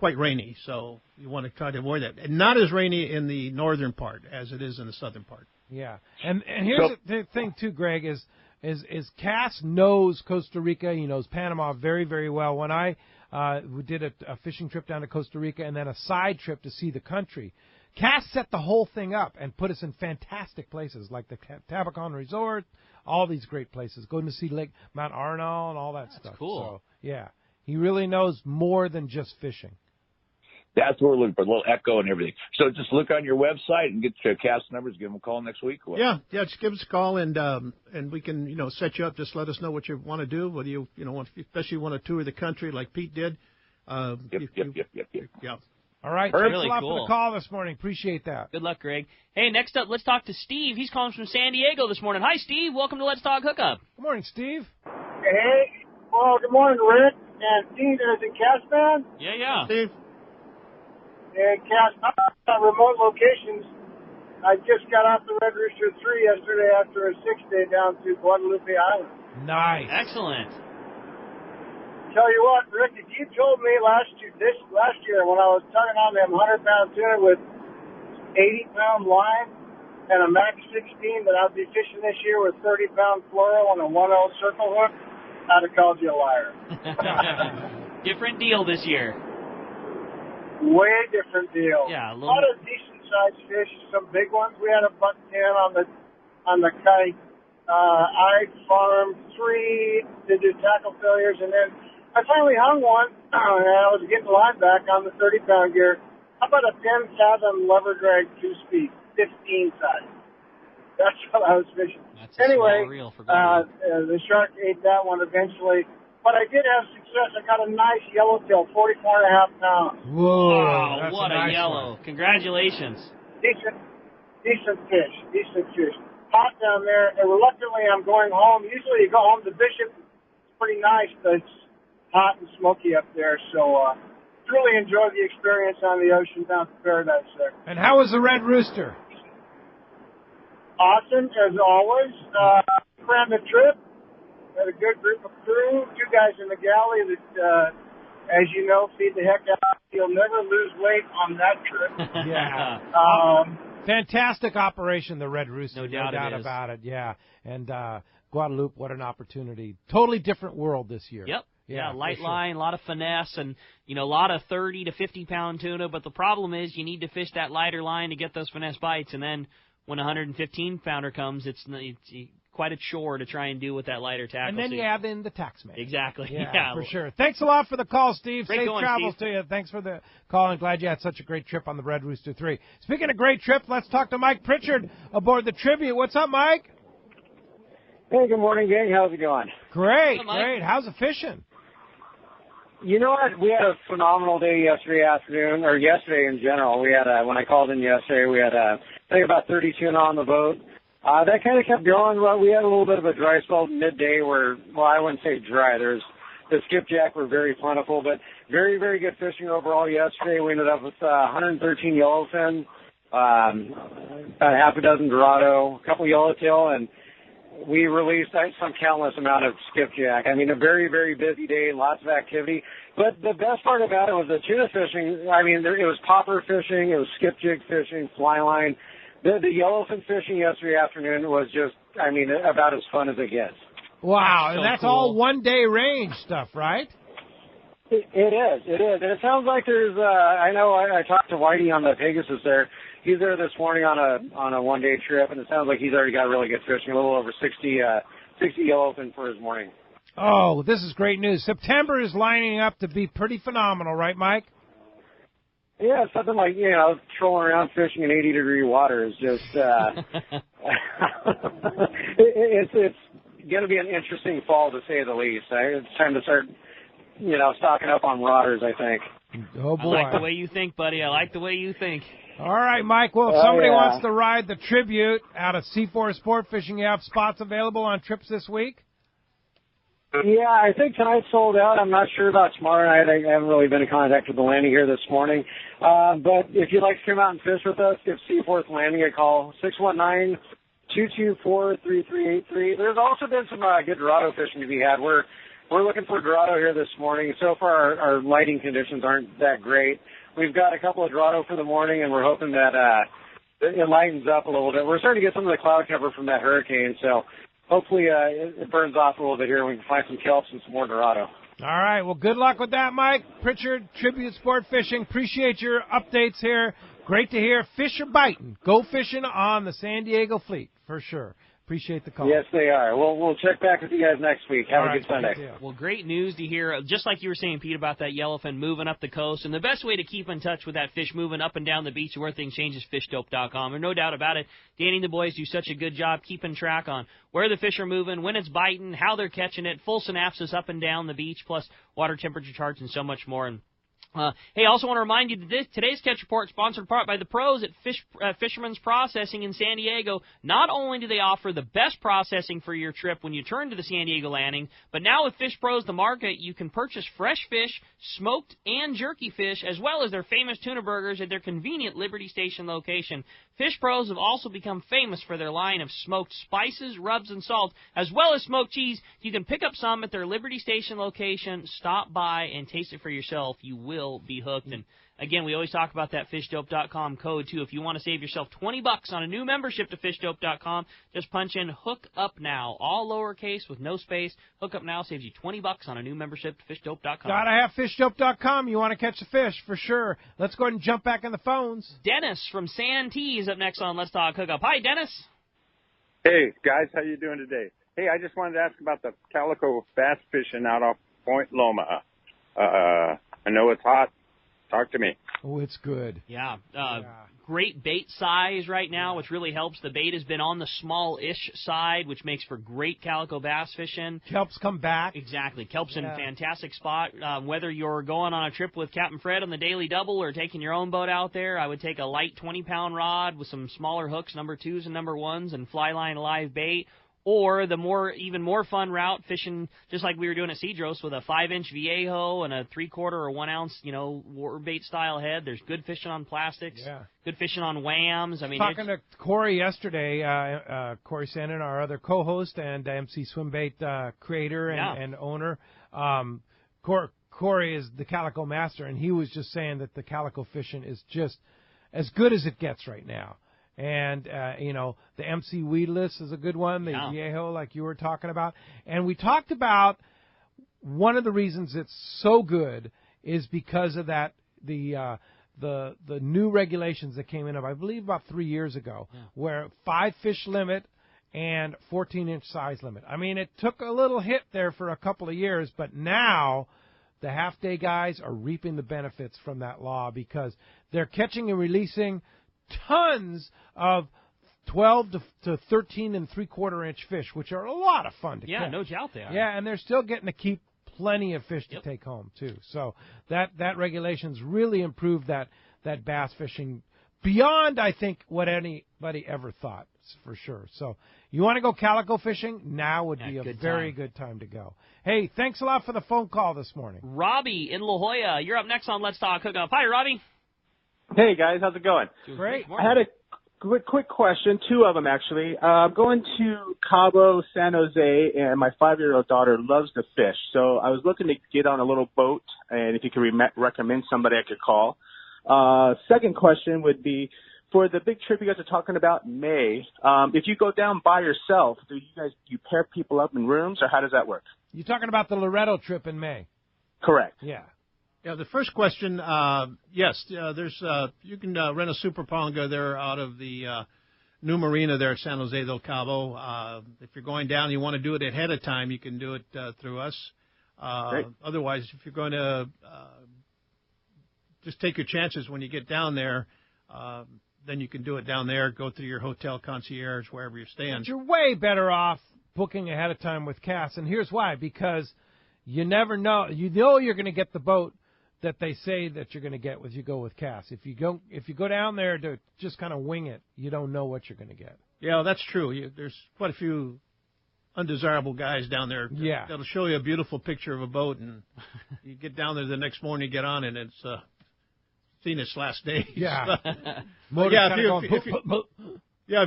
quite rainy, so you want to try to avoid that. And not as rainy in the northern part as it is in the southern part. Yeah, and here's the thing too, Greg, is Cass knows Costa Rica. He knows Panama very, very well. When I did a fishing trip down to Costa Rica and then a side trip to see the country, Cass set the whole thing up and put us in fantastic places like the Tabacon Resort, all these great places, going to see Lake Mount Arnall and all that stuff. Cool. So, yeah, he really knows more than just fishing. That's what we're looking for, a little echo and everything. So just look on your website and get your cast numbers, give them a call next week. Yeah, just give us a call and we can, set you up. Just let us know what you want to do, whether you want, especially want to tour the country like Pete did. Yep. Yeah. All right, Thanks a lot for the call this morning. Appreciate that. Good luck, Greg. Hey, next up, let's talk to Steve. He's calling from San Diego this morning. Hi, Steve. Welcome to Let's Talk Hookup. Good morning, Steve. Hey, well, good morning, Rick and Steve. Is it Cassman? Yeah. Steve. And Cassman, remote locations. I just got off the Red Rooster 3 yesterday after a 6-day down to Guadalupe Island. Nice. Excellent. Tell you what, Rick, if you told me last year when I was tugging on them 100-pound tuna with 80-pound line and a Max 16 that I'd be fishing this year with 30-pound fluoro and a 1-0 circle hook, I'd have called you a liar. Different deal this year. Way different deal. Yeah, a lot of decent-sized fish, some big ones. We had a buck 10 on the kite. I farmed 3 to do tackle failures, and then I finally hung one, and I was getting line back on the 30-pound gear. How about a 10-fathom lever drag 2-speed, 15 size? That's what I was fishing. Anyway, the shark ate that one eventually. But I did have success. I got a nice yellowtail, 44.5 pounds. Whoa, wow, what a nice yellow. one. Congratulations. Decent fish. Hot down there. And reluctantly, I'm going home. Usually you go home to Bishop. It's pretty nice, but it's hot and smoky up there. So really enjoyed the experience on the ocean down to Paradise there. And how was the Red Rooster? Awesome, as always. Ran the trip. Had a good group of crew, 2 guys in the galley that, as you know, feed the heck out. You'll never lose weight on that trip. Yeah. Fantastic operation, the Red Rooster. No doubt about it. Yeah. And Guadalupe, what an opportunity. Totally different world this year. Yep. Yeah, light sure. line, a lot of finesse, and, a lot of 30 to 50-pound tuna. But the problem is you need to fish that lighter line to get those finesse bites. And then when a 115-pounder comes, it's quite a chore to try and do with that lighter tackle. And then you add in the Taxman. Exactly. Yeah, for sure. Thanks a lot for the call, Steve. Great Safe going, travels Steve. to you. Thanks for the call, and glad you had such a great trip on the Red Rooster 3. Speaking of great trip, let's talk to Mike Pritchard aboard the Tribute. What's up, Mike? Hey, good morning, gang. How's it going? Great. How's the fishing? You know what? We had a phenomenal day yesterday afternoon, or yesterday in general. We had when I called in yesterday, we had I think about 30 tuna on the boat. That kind of kept going. Well, we had a little bit of a dry spell midday where, well, I wouldn't say dry. The skipjack were very plentiful, but very, very good fishing overall yesterday. We ended up with 113 yellowfin, about half a dozen dorado, a couple yellowtail, and we released some countless amount of skipjack. I mean, a very, very busy day, lots of activity. But the best part about it was the tuna fishing. I mean, it was popper fishing, it was skipjig fishing, fly line. The yellowfin fishing yesterday afternoon was just, about as fun as it gets. Wow, and So that's cool. all one-day range stuff, right? It is. And it sounds like there's, I know I talked to Whitey on the Pegasus there. He's there this morning on a one-day trip, and it sounds like he's already got really good fishing, a little over 60 yellowfin for his morning. Oh, this is great news. September is lining up to be pretty phenomenal, right, Mike? Yeah, something like, trolling around fishing in 80-degree water is just, it's going to be an interesting fall, to say the least. It's time to start, stocking up on rodders, I think. Oh, boy. I like the way you think, buddy. I like the way you think. All right, Mike. Well, if somebody wants to ride the Tribute out of C4 Sport Fishing, you have spots available on trips this week? Yeah, I think tonight's sold out. I'm not sure about tomorrow night. I haven't really been in contact with the landing here this morning. But if you'd like to come out and fish with us, give Seaforth Landing a call, 619-224-3383. There's also been some good dorado fishing to be had. We're we're looking for Dorado here this morning. So far, our lighting conditions aren't that great. We've got a couple of Dorado for the morning, and we're hoping that it lightens up a little bit. We're starting to get some of the cloud cover from that hurricane, so hopefully it burns off a little bit here and we can find some kelps and some more Dorado. All right. Well, good luck with that, Mike. Pritchard, Tribute Sport Fishing. Appreciate your updates here. Great to hear. Fish are biting. Go fishing on the San Diego fleet, for sure. Appreciate the call. Yes, they are. We'll check back with you guys next week. Have a good Sunday. Well, great news to hear, just like you were saying, Pete, about that yellowfin moving up the coast. And the best way to keep in touch with that fish moving up and down the beach where things change is fishdope.com. There's no doubt about it. Danny and the boys do such a good job keeping track on where the fish are moving, when it's biting, how they're catching it, full synopsis up and down the beach, plus water temperature charts and so much more. And hey, I also want to remind you that today's Catch Report is sponsored in part by the pros at Fisherman's Processing in San Diego. Not only do they offer the best processing for your trip when you turn to the San Diego landing, but now with Fish Pros The Market, you can purchase fresh fish, smoked and jerky fish, as well as their famous tuna burgers at their convenient Liberty Station location. Fish Pros have also become famous for their line of smoked spices, rubs, and salt, as well as smoked cheese. You can pick up some at their Liberty Station location. Stop by and taste it for yourself. You will be hooked. And again, we always talk about that fishdope.com code too. If you want to save yourself $20 on a new membership to fishdope.com, just punch in Hookup Now, all lowercase with no space. Hookup Now saves you $20 on a new membership to fishdope.com. Gotta have fishdope.com. You want to catch a fish for sure. Let's go ahead and jump back in the phones. Dennis from Santee is up next on Let's Talk Hookup. Hi, Dennis. Hey guys, how you doing today? Hey, I just wanted to ask about the calico bass fishing out off Point Loma. I know it's hot. Talk to me. Oh, it's good. Yeah. Great bait size right now, which really helps. The bait has been on the small-ish side, which makes for great calico bass fishing. Kelps come back. Exactly. Kelp's in a fantastic spot. Whether you're going on a trip with Captain Fred on the Daily Double or taking your own boat out there, I would take a light 20-pound rod with some smaller hooks, number 2s and number 1s, and fly line live bait. Or the even more fun route, fishing just like we were doing at Cedros with a 5-inch Viejo and a 3/4 or 1 ounce, war bait style head. There's good fishing on plastics. Yeah. Good fishing on whams. I mean, talking to Corey yesterday, Corey Sandin, our other co-host and MC Swimbait creator and owner. Corey is the calico master, and he was just saying that the calico fishing is just as good as it gets right now. And, the MC Weedless is a good one, the Viejo, like you were talking about. And we talked about one of the reasons it's so good is because of that, the new regulations that came in, I believe, about 3 years ago, where 5-fish limit and 14-inch size limit. I mean, it took a little hit there for a couple of years, but now the half-day guys are reaping the benefits from that law because they're catching and releasing tons of 12 to 13 and 3/4 inch fish, which are a lot of fun to catch. Yeah, no doubt they are. Yeah, and they're still getting to keep plenty of fish to take home too. So that regulations really improved that bass fishing beyond, I think, what anybody ever thought, for sure. So you want to go calico fishing? Now would be a very good time to go. Hey, thanks a lot for the phone call this morning. Robbie in La Jolla, you're up next on Let's Talk Hookup. Hi, Robbie. Hey, guys. How's it going? Great. I had a quick question, 2 of them, actually. I'm going to Cabo, San Jose, and my 5-year-old daughter loves to fish. So I was looking to get on a little boat, and if you could recommend somebody I could call. Second question would be, for the big trip you guys are talking about in May, if you go down by yourself, do you pair people up in rooms, or how does that work? You're talking about the Loretto trip in May. Correct. Yeah. Yeah, the first question, yes, there's you can rent a Super Ponga there out of the new marina there at San Jose del Cabo. If you're going down and you want to do it ahead of time, you can do it through us. Otherwise, if you're going to just take your chances when you get down there, then you can do it down there, go through your hotel concierge, wherever you're staying. But you're way better off booking ahead of time with Cass, and here's why. Because you never know. You know you're going to get the boat that they say that you're going to get when you go with Cass. If you go down there to just kind of wing it, you don't know what you're going to get. Yeah, that's true. There's quite a few undesirable guys down there. Yeah. That'll show you a beautiful picture of a boat, and you get down there the next morning, you get on, and it's seen its last days. Yeah. If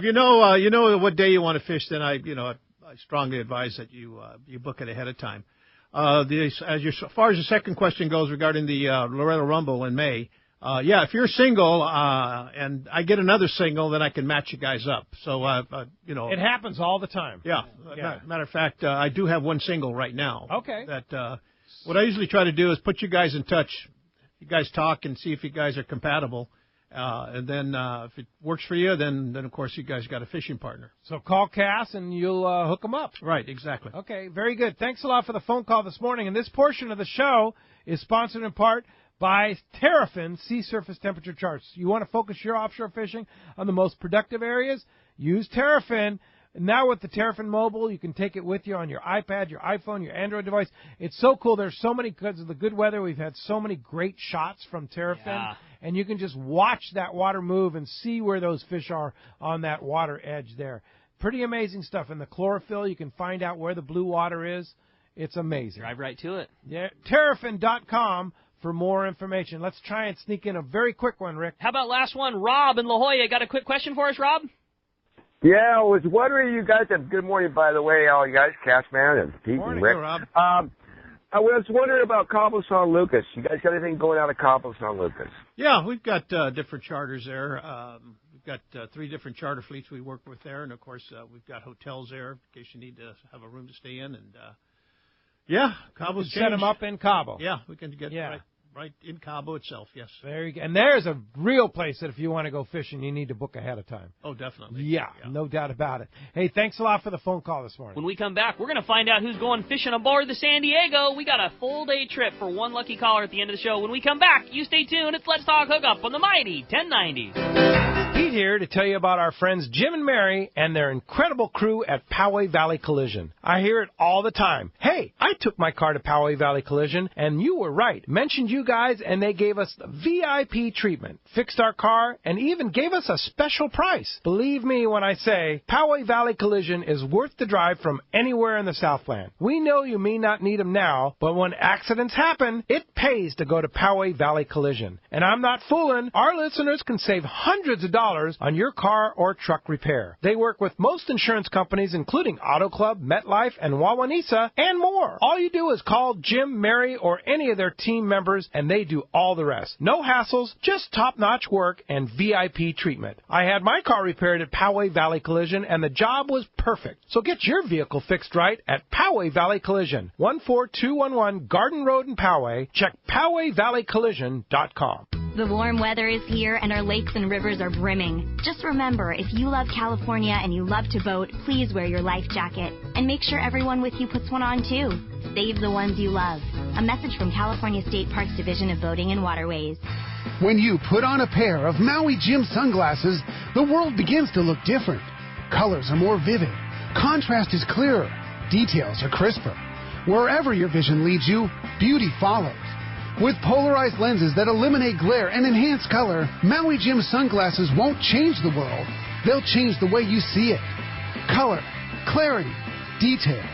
you know what day you want to fish, then I strongly advise that you book it ahead of time. As far as the second question goes regarding the Loretto Rumble in May, if you're single and I get another single, then I can match you guys up. So, It happens all the time. Yeah. Matter of fact, I do have one single right now. Okay. That what I usually try to do is put you guys in touch. You guys talk and see if you guys are compatible. And then if it works for you, then of course you guys got a fishing partner. So call Cass and you'll hook them up. Right, exactly. Okay, very good. Thanks a lot for the phone call this morning. And this portion of the show is sponsored in part by Terrafin Sea Surface Temperature Charts. You want to focus your offshore fishing on the most productive areas? Use Terrafin. Now with the Terrafin Mobile, you can take it with you on your iPad, your iPhone, your Android device. It's so cool. There's so many, because of the good weather, we've had so many great shots from Terrafin. Yeah. And you can just watch that water move and see where those fish are on that water edge there. Pretty amazing stuff. In the chlorophyll, you can find out where the blue water is. It's amazing. Drive right to it. Yeah, Terrafin.com for more information. Let's try and sneak in a very quick one, Rick. How about last one? Rob in La Jolla. Got a quick question for us, Rob? Yeah, I was wondering, you guys have good morning, by the way, all you guys, Cassman and Pete Morning, and Rick. Rob. I was wondering about Cabo San Lucas. You guys got anything going out of Cabo San Lucas? Yeah, we've got different charters there. We've got 3 different charter fleets we work with there, and of course we've got hotels there in case you need to have a room to stay in. And Cabo's set them up in Cabo. Yeah, we can get right in Cabo itself. Yes. Very good. And there's a real place that if you want to go fishing, you need to book ahead of time. Oh, definitely. Yeah, no doubt about it. Hey, thanks a lot for the phone call this morning. When we come back, we're going to find out who's going fishing aboard the San Diego. We got a full-day trip for one lucky caller at the end of the show. When we come back, you stay tuned. It's Let's Talk Hookup on the mighty 1090. Pete here to tell you about our friends Jim and Mary and their incredible crew at Poway Valley Collision. I hear it all the time. Hey, I took my car to Poway Valley Collision, and you were right. Mentioned you guys, and they gave us the VIP treatment, fixed our car, and even gave us a special price. Believe me when I say Poway Valley Collision is worth the drive from anywhere in the Southland. We know you may not need them now, but when accidents happen, it pays to go to Poway Valley Collision. And I'm not fooling. Our listeners can save hundreds of dollars on your car or truck repair. They work with most insurance companies, including Auto Club, MetLife, and Wawanesa, and more. All you do is call Jim, Mary, or any of their team members, and they do all the rest. No hassles, just top-notch work and VIP treatment. I had my car repaired at Poway Valley Collision, and the job was perfect. So get your vehicle fixed right at Poway Valley Collision, 14211 Garden Road in Poway. Check PowayValleyCollision.com. The warm weather is here and our lakes and rivers are brimming. Just remember, if you love California and you love to boat, please wear your life jacket. And make sure everyone with you puts one on too. Save the ones you love. A message from California State Parks Division of Boating and Waterways. When you put on a pair of Maui Jim sunglasses, the world begins to look different. Colors are more vivid. Contrast is clearer. Details are crisper. Wherever your vision leads you, beauty follows. With polarized lenses that eliminate glare and enhance color, Maui Jim sunglasses won't change the world. They'll change the way you see it. Color, clarity, detail.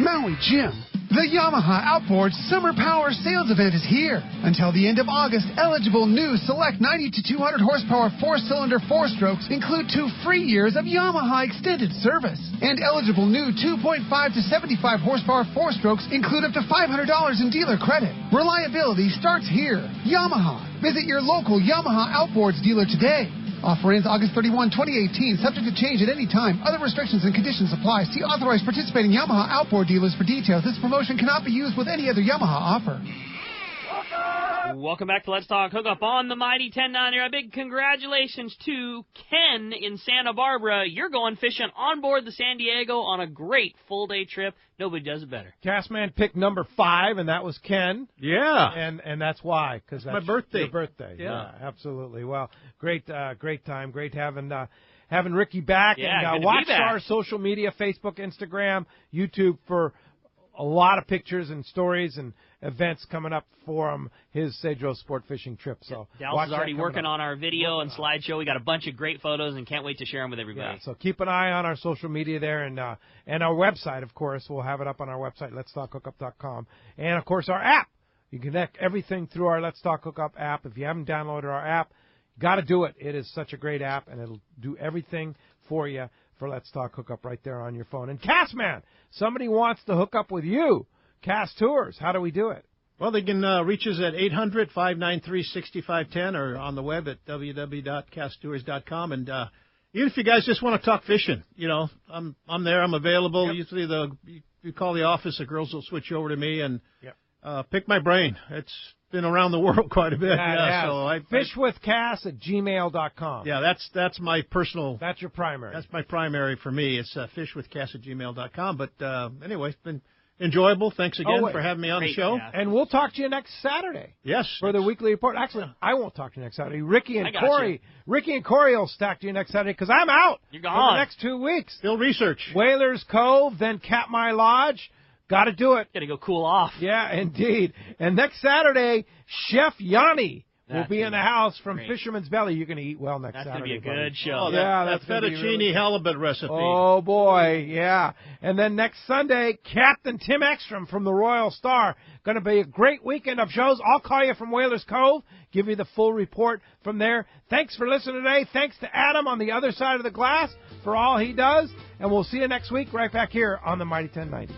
Maui Jim. The Yamaha Outboard Summer Power Sales Event is here. Until the end of August, eligible new select 90 to 200 horsepower 4-cylinder 4-strokes include 2 free years of Yamaha Extended Service. And eligible new 2.5 to 75 horsepower 4-strokes include up to $500 in dealer credit. Reliability starts here. Yamaha. Visit your local Yamaha Outboards dealer today. Offer ends August 31, 2018, subject to change at any time. Other restrictions and conditions apply. See authorized participating Yamaha outboard dealers for details. This promotion cannot be used with any other Yamaha offer. Welcome back to Let's Talk Hookup on the Mighty 1090. A big congratulations to Ken in Santa Barbara. You're going fishing on board the San Diego on a great full-day trip. Nobody does it better. Cassman picked number 5, and that was Ken. Yeah. And that's why. Because that's my birthday. Your birthday. Yeah. Absolutely. Well, great time. Great having Ricky back. Yeah, and good to watch be back. our social media, Facebook, Instagram, YouTube for a lot of pictures and stories and events coming up for his Cedros sport fishing trip. So Dallas is already working on our video and slideshow. We got a bunch of great photos and can't wait to share them with everybody. Yeah, so keep an eye on our social media there and our website, of course. We'll have it up on our website, letstalkhookup.com. And, of course, our app. You can connect everything through our Let's Talk Hookup app. If you haven't downloaded our app, got to do it. It is such a great app, and it'll do everything for you for Let's Talk Hookup right there on your phone. And Cassman, somebody wants to hook up with you. Cast Tours. How do we do it? Well, they can reach us at 800-593-6510 or on the web at www.casttours.com. And even if you guys just want to talk fishing, I'm there. I'm available. Yep. Usually you call the office, the girls will switch over to me and pick my brain. It's been around the world quite a bit. So fishwithcass@gmail.com. Yeah, that's my personal. That's your primary. That's my primary for me. It's fishwithcass@gmail.com. But anyway, it's been enjoyable. Thanks again for having me on the show. And we'll talk to you next Saturday. Yes. For the weekly report. Actually, I won't talk to you next Saturday. Ricky and Corey will stack to you next Saturday because I'm out. You're gone. For the next 2 weeks. Still research. Whalers Cove, then Katmai Lodge. Got to do it. Got to go cool off. Yeah, indeed. And next Saturday, Chef Yanni will be in the house from Fisherman's Belly. You're going to eat well next Saturday. That's going to be a good show. Oh, that's fettuccine halibut recipe. Oh, boy, yeah. And then next Sunday, Captain Tim Ekstrom from the Royal Star. Going to be a great weekend of shows. I'll call you from Whalers Cove, give you the full report from there. Thanks for listening today. Thanks to Adam on the other side of the glass for all he does. And we'll see you next week right back here on the Mighty 1090.